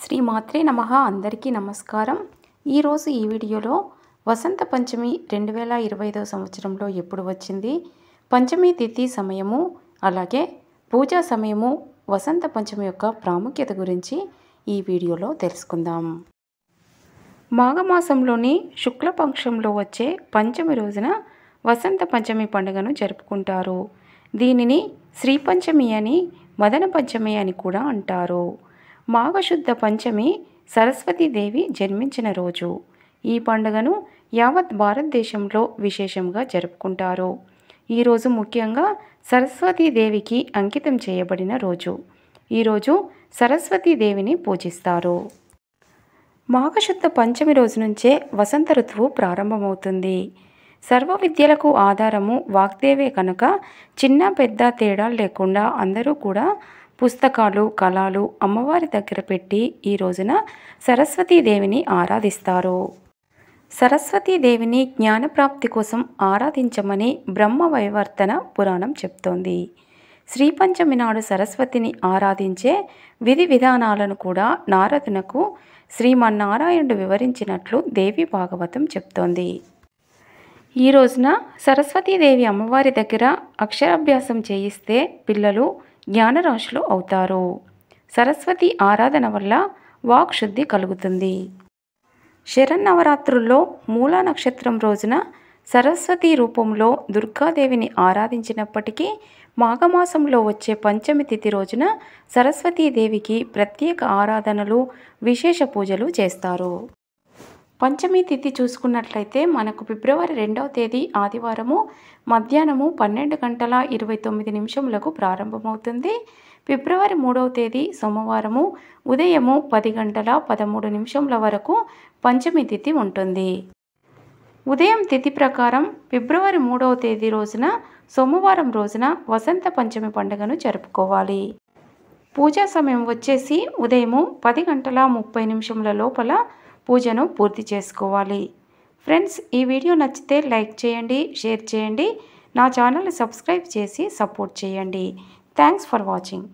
శ్రీ మాత్రే నమః. అందరికీ నమస్కారం. ఈరోజు ఈ వీడియోలో వసంత పంచమి 2025 సంవత్సరంలో ఎప్పుడు వచ్చింది, పంచమి తిథి సమయము, అలాగే పూజా సమయము, వసంత పంచమి యొక్క ప్రాముఖ్యత గురించి ఈ వీడియోలో తెలుసుకుందాం. మాఘమాసంలోని శుక్లపక్షంలో వచ్చే పంచమి రోజున వసంత పంచమి పండుగను జరుపుకుంటారు. దీనిని శ్రీ పంచమి అని, మదన పంచమి అని కూడా అంటారు. మాఘశుద్ధ పంచమి సరస్వతీదేవి జన్మించిన రోజు. ఈ పండుగను యావత్ భారతదేశంలో విశేషంగా జరుపుకుంటారు. ఈరోజు ముఖ్యంగా సరస్వతీదేవికి అంకితం చేయబడిన రోజు. ఈరోజు సరస్వతీదేవిని పూజిస్తారు. మాఘశుద్ధ పంచమి రోజు నుంచే వసంత ఋతువు ప్రారంభమవుతుంది. సర్వ విద్యలకు ఆధారము వాగ్దేవే కనుక చిన్న పెద్ద తేడాలు లేకుండా అందరూ కూడా పుస్తకాలు, కళాలు అమ్మవారి దగ్గర పెట్టి ఈ రోజున సరస్వతీదేవిని ఆరాధిస్తారు. సరస్వతీదేవిని జ్ఞానప్రాప్తి కోసం ఆరాధించమని బ్రహ్మవైవర్తన పురాణం చెప్తోంది. శ్రీ పంచమి నాడు సరస్వతిని ఆరాధించే విధి విధానాలను కూడా నారదునకు శ్రీమన్నారాయణుడు వివరించినట్లు దేవి భాగవతం చెప్తోంది. ఈ రోజున సరస్వతీదేవి అమ్మవారి దగ్గర అక్షరాభ్యాసం చేయిస్తే పిల్లలు జ్ఞానరాశులు అవుతారు. సరస్వతి ఆరాధన వల్ల వాక్ శుద్ధి కలుగుతుంది. శరన్నవరాత్రుల్లో మూలా నక్షత్రం రోజున సరస్వతి రూపంలో దుర్గాదేవిని ఆరాధించినప్పటికీ మాఘమాసంలో వచ్చే పంచమి తిథి రోజున సరస్వతీదేవికి ప్రత్యేక ఆరాధనలు, విశేష పూజలు చేస్తారు. పంచమి తిథి చూసుకున్నట్లయితే మనకు ఫిబ్రవరి 2వ తేదీ ఆదివారము మధ్యాహ్నము 12:29 ప్రారంభమవుతుంది. ఫిబ్రవరి 3వ తేదీ సోమవారము ఉదయము 10:13 వరకు పంచమి తిథి ఉంటుంది. ఉదయం తిథి ప్రకారం ఫిబ్రవరి 3వ తేదీ రోజున సోమవారం రోజున వసంత పంచమి పండుగను జరుపుకోవాలి. పూజా సమయం వచ్చేసి ఉదయము 10:30 లోపల పూజను పూర్తి చేసుకోవాలి. ఫ్రెండ్స్, ఈ వీడియో నచ్చితే లైక్ చేయండి, షేర్ చేయండి, నా ఛానల్ని సబ్స్క్రైబ్ చేసి సపోర్ట్ చేయండి. Thanks for watching.